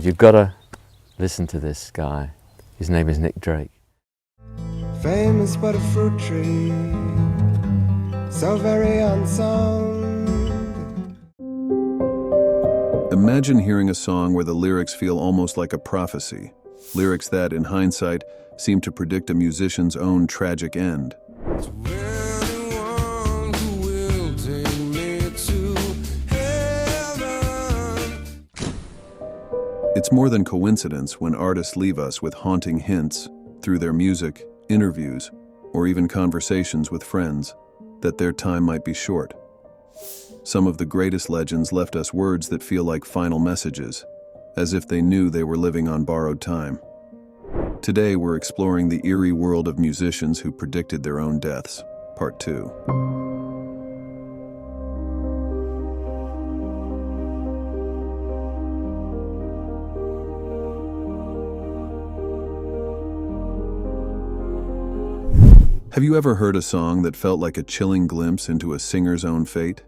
You've got to listen to this guy. His name is Nick Drake. Famous but a fruit tree, so very unsound. Imagine hearing a song where the lyrics feel almost like a prophecy. Lyrics that, in hindsight, seem to predict a musician's own tragic end. It's more than coincidence when artists leave us with haunting hints, through their music, interviews, or even conversations with friends, that their time might be short. Some of the greatest legends left us words that feel like final messages, as if they knew they were living on borrowed time. Today we're exploring the eerie world of musicians who predicted their own deaths, Part 2. Have you ever heard a song that felt like a chilling glimpse into a singer's own fate?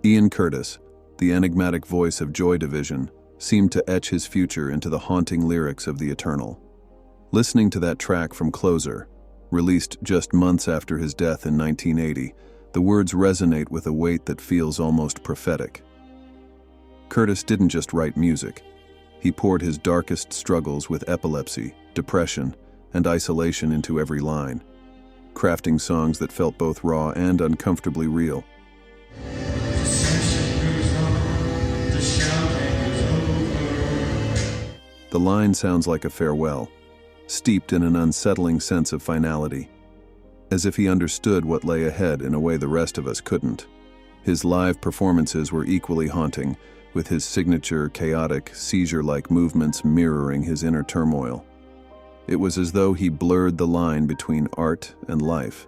Ian Curtis, the enigmatic voice of Joy Division, seemed to etch his future into the haunting lyrics of The Eternal. Listening to that track from Closer, released just months after his death in 1980, the words resonate with a weight that feels almost prophetic. Curtis didn't just write music. He poured his darkest struggles with epilepsy, depression, and isolation into every line, crafting songs that felt both raw and uncomfortably real. The line sounds like a farewell, steeped in an unsettling sense of finality, as if he understood what lay ahead in a way the rest of us couldn't. His live performances were equally haunting, with his signature, chaotic, seizure-like movements mirroring his inner turmoil. It was as though he blurred the line between art and life,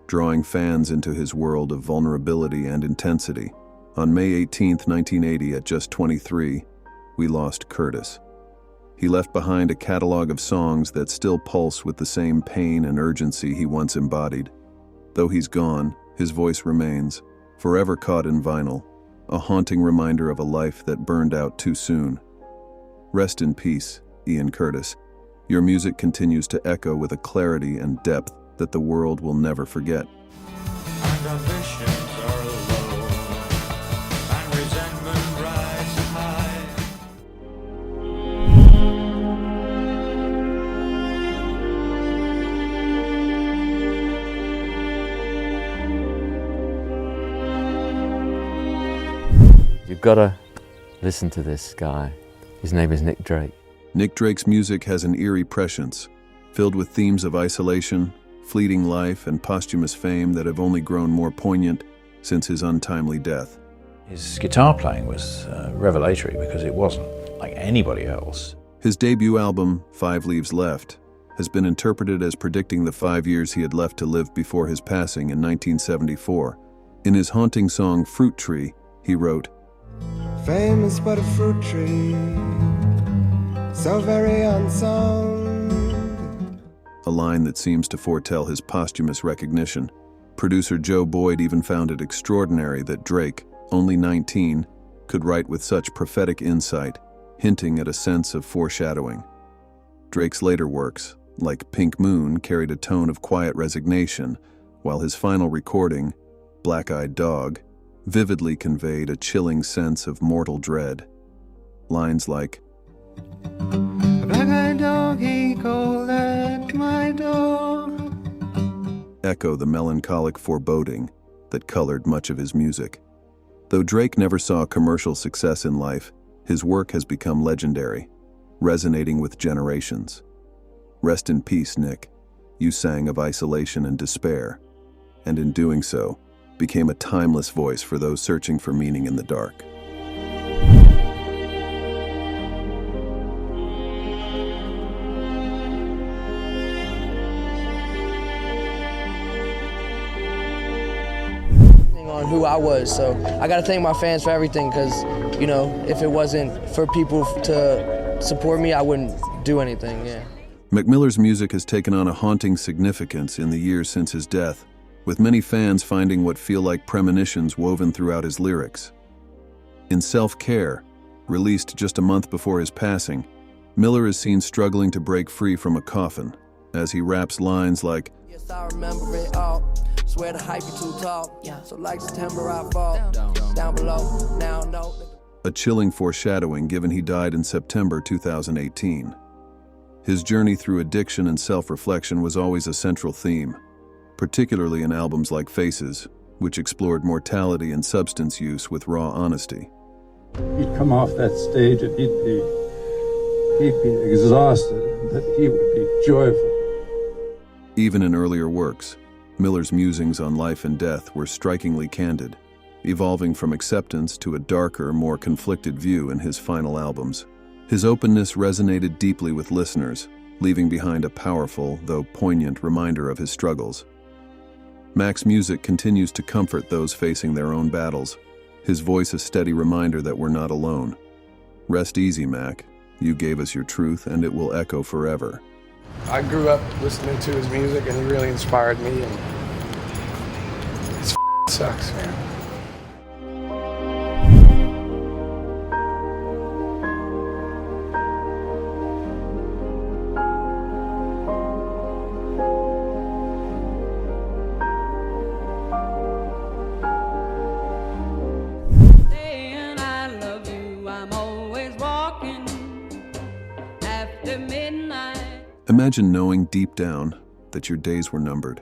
drawing fans into his world of vulnerability and intensity. On May 18, 1980, at just 23, we lost Curtis. He left behind a catalog of songs that still pulse with the same pain and urgency he once embodied. Though he's gone, his voice remains, forever caught in vinyl, a haunting reminder of a life that burned out too soon. Rest in peace, Ian Curtis. Your music continues to echo with a clarity and depth that the world will never forget. And ambitions are low, and resentment rises high. You've got to listen to this guy. His name is Nick Drake. Nick Drake's music has an eerie prescience, filled with themes of isolation, fleeting life, and posthumous fame that have only grown more poignant since his untimely death. His guitar playing was revelatory because it wasn't like anybody else. His debut album, 5 Leaves Left, has been interpreted as predicting the 5 years he had left to live before his passing in 1974. In his haunting song Fruit Tree, he wrote, Famous but a fruit tree, so very unsound. a line that seems to foretell his posthumous recognition. Producer Joe Boyd even found it extraordinary that Drake, only 19, could write with such prophetic insight, hinting at a sense of foreshadowing. Drake's later works, like Pink Moon, carried a tone of quiet resignation, while his final recording, Black-Eyed Dog, vividly conveyed a chilling sense of mortal dread. Lines like, A black-eyed dog, he called at my door. echo the melancholic foreboding that colored much of his music. Though Drake never saw commercial success in life, his work has become legendary, resonating with generations. Rest in peace, Nick. You sang of isolation and despair, and in doing so, became a timeless voice for those searching for meaning in the dark. On who I was, so I gotta thank my fans for everything, because you know, if it wasn't for people to support me, I wouldn't do anything. Mac Miller's music has taken on a haunting significance in the years since his death, with many fans finding what feel like premonitions woven throughout his lyrics. In Self-Care, released just a month before his passing, Miller is seen struggling to break free from a coffin as he raps lines like, Yes, I remember it all. Swear the hype is too tall. Yeah. So like September, I fall down below. Now know. a chilling foreshadowing given he died in September 2018. His journey through addiction and self-reflection was always a central theme, particularly in albums like Faces, which explored mortality and substance use with raw honesty. He'd come off that stage and he'd be exhausted, but he would be joyful. Even in earlier works, Miller's musings on life and death were strikingly candid, evolving from acceptance to a darker, more conflicted view in his final albums. His openness resonated deeply with listeners, leaving behind a powerful, though poignant, reminder of his struggles. Mac's music continues to comfort those facing their own battles, his voice a steady reminder that we're not alone. Rest easy, Mac. You gave us your truth, and it will echo forever. I grew up listening to his music, and he really inspired me, and it sucks, man. Saying I love you, I'm always walking after midnight. Imagine knowing deep down that your days were numbered.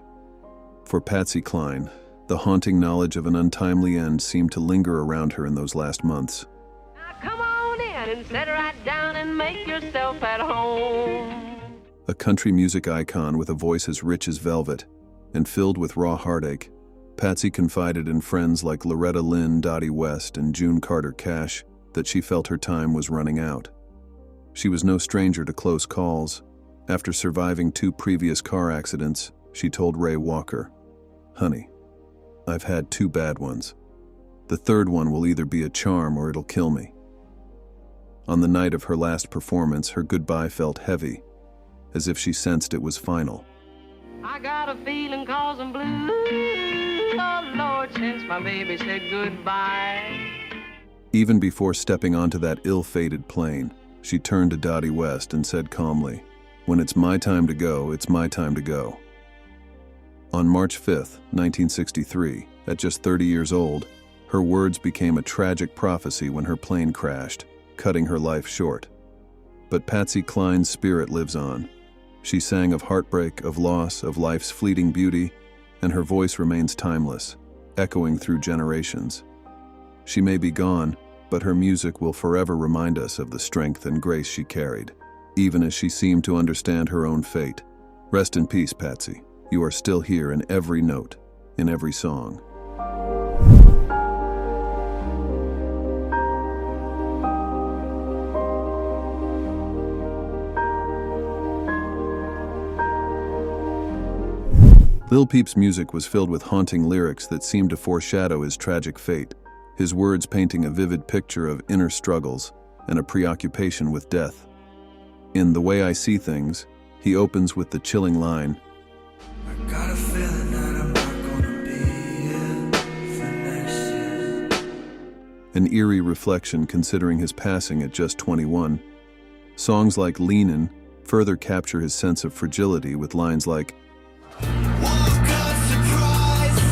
For Patsy Cline, the haunting knowledge of an untimely end seemed to linger around her in those last months. Now come on in and sit right down and make yourself at home. A country music icon with a voice as rich as velvet and filled with raw heartache, Patsy confided in friends like Loretta Lynn, Dottie West, and June Carter Cash that she felt her time was running out. She was no stranger to close calls. After surviving 2 previous car accidents, she told Ray Walker, "Honey, I've had 2 bad ones. The third one will either be a charm or it'll kill me." On the night of her last performance, her goodbye felt heavy, as if she sensed it was final. I got a feeling causing blue. Oh Lord, since my baby said goodbye. Even before stepping onto that ill-fated plane, she turned to Dottie West and said calmly, "When it's my time to go, it's my time to go." On March 5, 1963, at just 30 years old, her words became a tragic prophecy when her plane crashed, cutting her life short. But Patsy Cline's spirit lives on. She sang of heartbreak, of loss, of life's fleeting beauty, and her voice remains timeless, echoing through generations. She may be gone, but her music will forever remind us of the strength and grace she carried, even as she seemed to understand her own fate. Rest in peace, Patsy. You are still here in every note, in every song. Lil Peep's music was filled with haunting lyrics that seemed to foreshadow his tragic fate, his words painting a vivid picture of inner struggles and a preoccupation with death. In The Way I See Things, he opens with the chilling line, I got a feeling that I'm not gonna be here for next year. an eerie reflection considering his passing at just 21. Songs like Leanin' further capture his sense of fragility with lines like, Woke up surprised,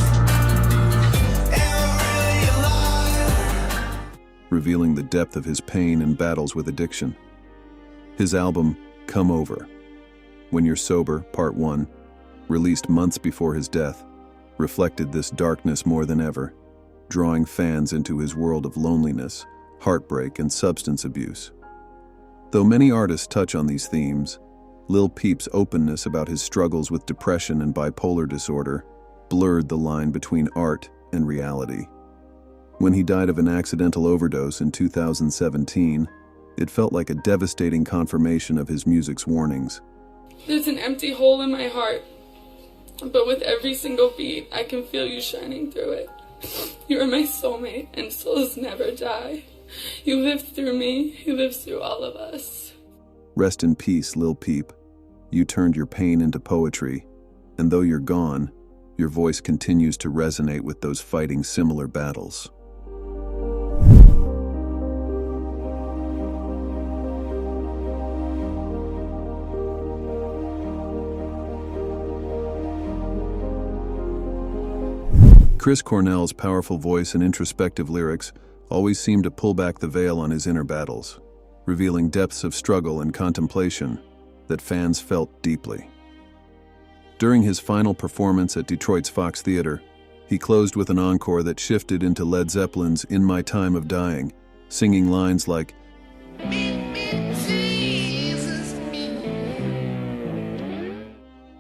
am I really alive? revealing the depth of his pain and battles with addiction. His album, Come Over, When You're Sober, Part 1, released months before his death, reflected this darkness more than ever, drawing fans into his world of loneliness, heartbreak, and substance abuse. Though many artists touch on these themes, Lil Peep's openness about his struggles with depression and bipolar disorder blurred the line between art and reality. When he died of an accidental overdose in 2017, it felt like a devastating confirmation of his music's warnings. There's an empty hole in my heart, but with every single beat, I can feel you shining through it. You are my soulmate, and souls never die. You lived through me, you live through all of us. Rest in peace, Lil Peep. You turned your pain into poetry, and though you're gone, your voice continues to resonate with those fighting similar battles. Chris Cornell's powerful voice and introspective lyrics always seem to pull back the veil on his inner battles, revealing depths of struggle and contemplation that fans felt deeply. During his final performance at Detroit's Fox Theater, he closed with an encore that shifted into Led Zeppelin's In My Time of Dying, singing lines like,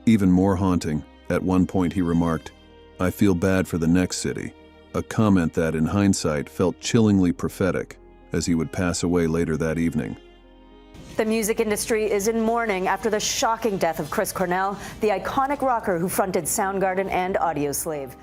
even more haunting, at one point he remarked, "I feel bad for the next city," a comment that, in hindsight, felt chillingly prophetic as he would pass away later that evening. The music industry is in mourning after the shocking death of Chris Cornell, the iconic rocker who fronted Soundgarden and Audioslave.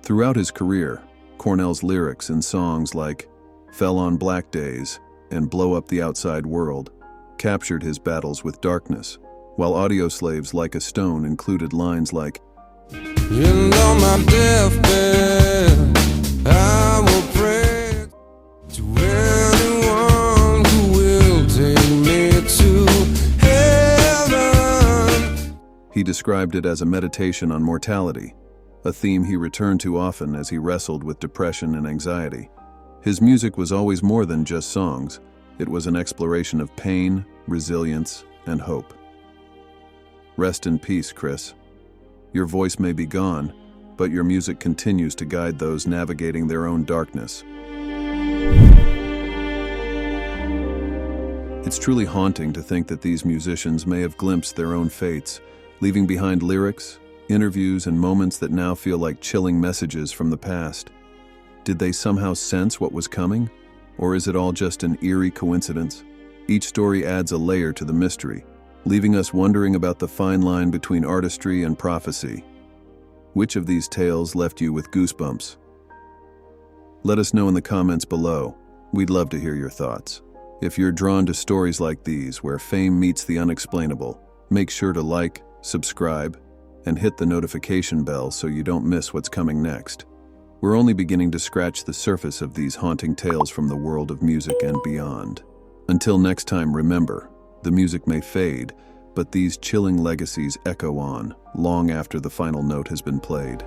Throughout his career, Cornell's lyrics in songs like Fell on Black Days and Blow Up the Outside World captured his battles with darkness, while Audioslave's Like a Stone included lines like, And on my deathbed, I will pray to anyone who will take me to heaven. He described it as a meditation on mortality, a theme he returned to often as he wrestled with depression and anxiety. His music was always more than just songs. It was an exploration of pain, resilience, and hope. Rest in peace, Chris. Your voice may be gone, but your music continues to guide those navigating their own darkness. It's truly haunting to think that these musicians may have glimpsed their own fates, leaving behind lyrics, interviews, and moments that now feel like chilling messages from the past. Did they somehow sense what was coming? Or is it all just an eerie coincidence? Each story adds a layer to the mystery, leaving us wondering about the fine line between artistry and prophecy. Which of these tales left you with goosebumps? Let us know in the comments below. We'd love to hear your thoughts. If you're drawn to stories like these, where fame meets the unexplainable, make sure to like, subscribe, and hit the notification bell so you don't miss what's coming next. We're only beginning to scratch the surface of these haunting tales from the world of music and beyond. Until next time, remember, the music may fade, but these chilling legacies echo on long after the final note has been played.